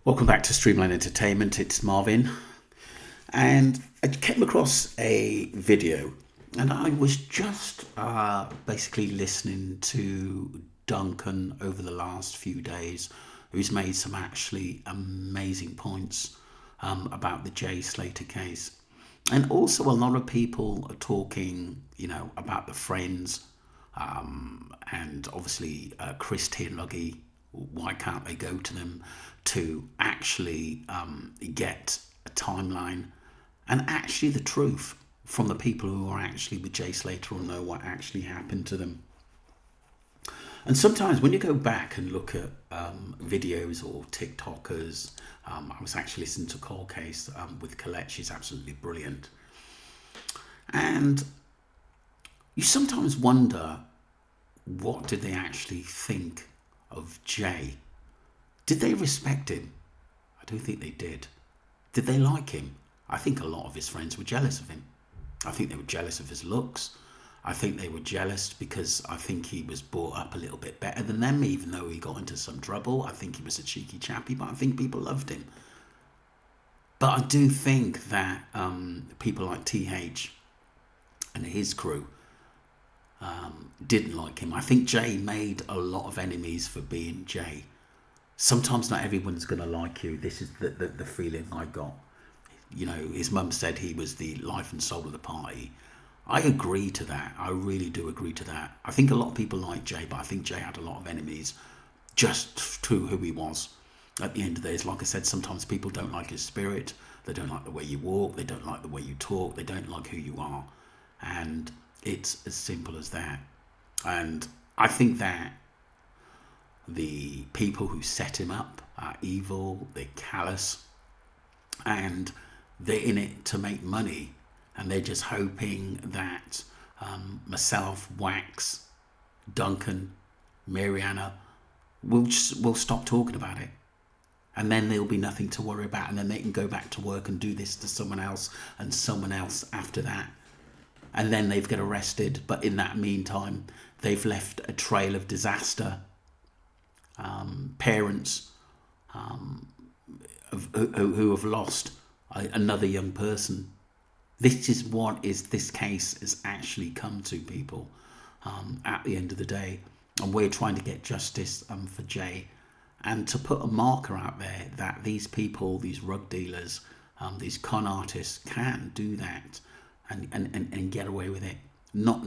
Welcome back to Streamline Entertainment. It's Marvin, and I came across a video, and I was just basically listening to Duncan over the last few days, who's made some actually amazing points about the Jay Slater case, and also a lot of people are talking, about the Friends, and obviously Chris Luggy. Why can't they go to them to actually get a timeline and actually the truth from the people who are actually with Jay Slater or know what actually happened to them? And sometimes when you go back and look at videos or TikTokers, I was actually listening to Cold Case with Colette. She's absolutely brilliant. And you sometimes wonder, what did they actually think of Jay? Did they respect him? I don't think they did. Did they like him? I think a lot of his friends were jealous of him. I think they were jealous of his looks. I think they were jealous because I think he was brought up a little bit better than them, even though he got into some trouble. I think he was a cheeky chappy, but I think people loved him. But I do think that people like TH and his crew didn't like him. I think Jay made a lot of enemies for being Jay. Sometimes not everyone's going to like you. This is the feeling I got. His mum said he was the life and soul of the party. I agree to that. I really do agree to that. I think a lot of people like Jay, but I think Jay had a lot of enemies just to who he was. At the end of the day, it's like I said, sometimes people don't like his spirit. They don't like the way you walk. They don't like the way you talk. They don't like who you are. And it's as simple as that. And I think that the people who set him up are evil, they're callous, and they're in it to make money. And they're just hoping that myself, Wax, Duncan, Mariana will stop talking about it. And then there'll be nothing to worry about. And then they can go back to work and do this to someone else and someone else after that. And then they've get arrested. But in that meantime, they've left a trail of disaster. Parents who have lost another young person. This is what this case has actually come to, people, at the end of the day. And we're trying to get justice for Jay, and to put a marker out there that these people, these rug dealers, these con artists can do that and get away with it. Not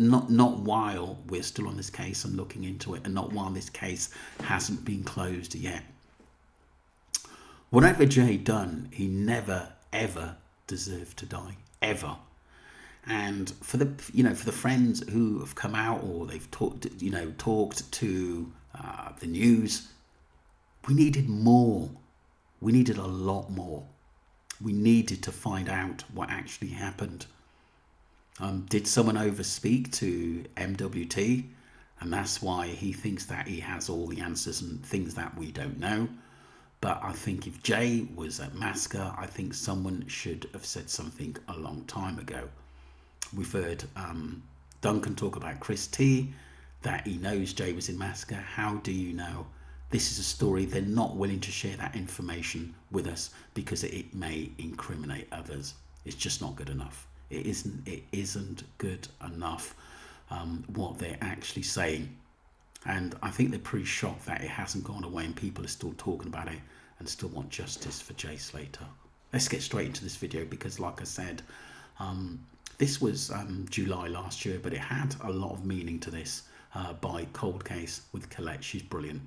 while we're still on this case and looking into it, and not while this case hasn't been closed yet. Whatever Jay done, he never ever deserved to die, ever. And for the friends who have come out, or they've talked to the news, we needed more. We needed a lot more. We needed to find out what actually happened. Did someone overspeak to MWT, and that's why he thinks that he has all the answers and things that we don't know? But I think if Jay was at Masca, I think someone should have said something a long time ago. We've heard Duncan talk about Chris T, that he knows Jay was in Masca. How do you know? This is a story. They're not willing to share that information with us because it may incriminate others. It's just not good enough. It isn't good enough what they're actually saying. And I think they're pretty shocked that it hasn't gone away and people are still talking about it and still want justice for Jay Slater. Let's get straight into this video because, like I said, this was July last year, but it had a lot of meaning to this by Cold Case with Colette. She's brilliant.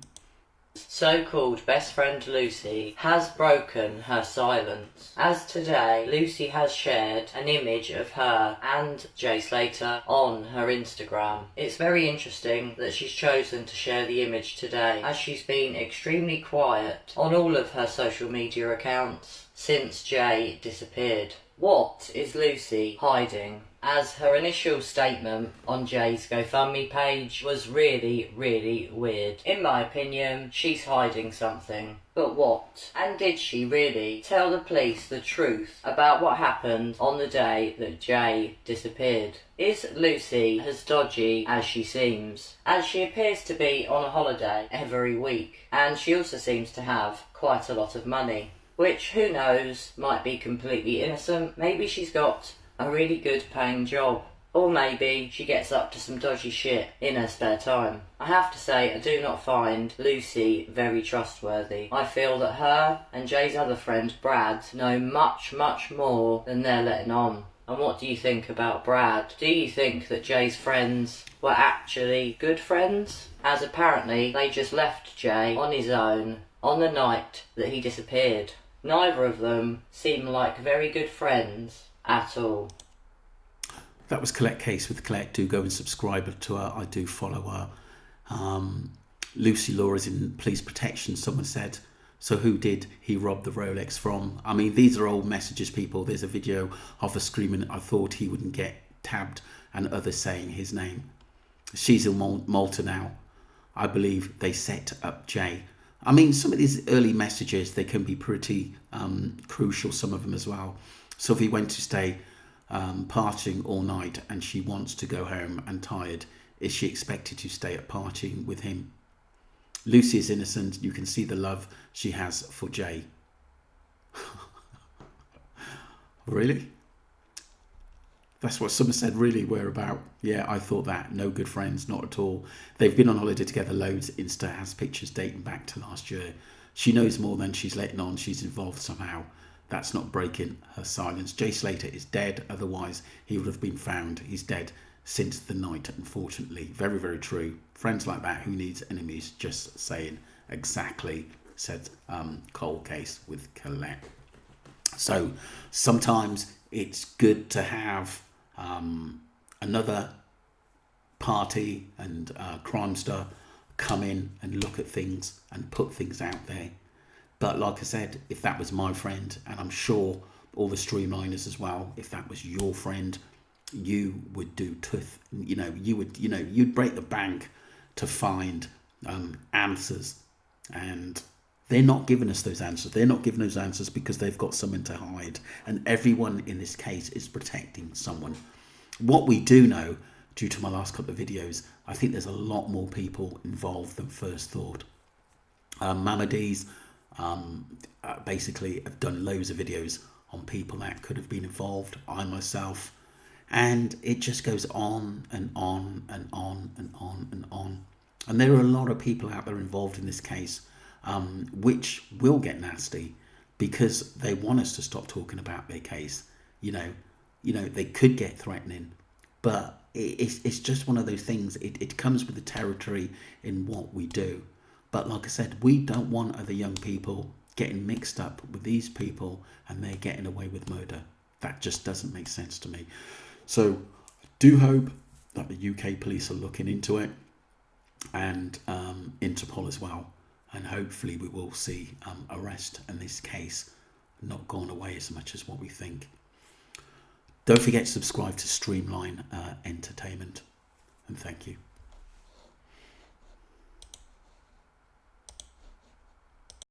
So-called best friend Lucy has broken her silence, as today Lucy has shared an image of her and Jay Slater on her Instagram. It's very interesting that she's chosen to share the image today, as she's been extremely quiet on all of her social media accounts since Jay disappeared. What is Lucy hiding? As her initial statement on Jay's GoFundMe page was really, really weird. In my opinion, she's hiding something. But what? And did she really tell the police the truth about what happened on the day that Jay disappeared? Is Lucy as dodgy as she seems? As she appears to be on a holiday every week, and she also seems to have quite a lot of money, which, who knows, might be completely innocent. Maybe she's got a really good paying job, or maybe she gets up to some dodgy shit in her spare time. I have to say, I do not find Lucy very trustworthy. I feel that her and Jay's other friend, Brad, know much, much more than they're letting on. And what do you think about Brad? Do you think that Jay's friends were actually good friends? As apparently they just left Jay on his own on the night that he disappeared. Neither of them seem like very good friends at all. That was Colette Case with Colette. Do go and subscribe to her. I do follow her. Lucy Law is in police protection, someone said. So who did he rob the Rolex from? I mean, these are old messages, people. There's a video of her screaming, I thought he wouldn't get tabbed, and others saying his name. She's in Malta now. I believe they set up Jay. I mean, some of these early messages, they can be pretty crucial, some of them as well. So if he went to stay partying all night and she wants to go home and tired, is she expected to stay at partying with him? Lucy is innocent. You can see the love she has for Jay. Really? That's what someone said, really, we're about. Yeah, I thought that. No good friends, not at all. They've been on holiday together loads. Insta has pictures dating back to last year. She knows more than she's letting on. She's involved somehow. That's not breaking her silence. Jay Slater is dead. Otherwise, he would have been found. He's dead since the night, unfortunately. Very, very true. Friends like that, who needs enemies? Just saying. Exactly, said Cole Case with Colette. So sometimes it's good to have another party and crimester come in and look at things and put things out there. But like I said, if that was my friend, and I'm sure all the streamliners as well, if that was your friend, you would do you'd break the bank to find answers. And they're not giving us those answers. They're not giving those answers because they've got something to hide. And everyone in this case is protecting someone. What we do know, due to my last couple of videos, I think there's a lot more people involved than first thought. Mamadi's basically have done loads of videos on people that could have been involved. I myself. And it just goes on and on and on and on and on. And there are a lot of people out there involved in this case, which will get nasty because they want us to stop talking about their case. You know, they could get threatening, but it's just one of those things. It comes with the territory in what we do. But like I said, we don't want other young people getting mixed up with these people and they're getting away with murder. That just doesn't make sense to me. So I do hope that the UK police are looking into it, and Interpol as well. And hopefully we will see arrest in this case not gone away as much as what we think. Don't forget to subscribe to Streamline Entertainment, and thank you.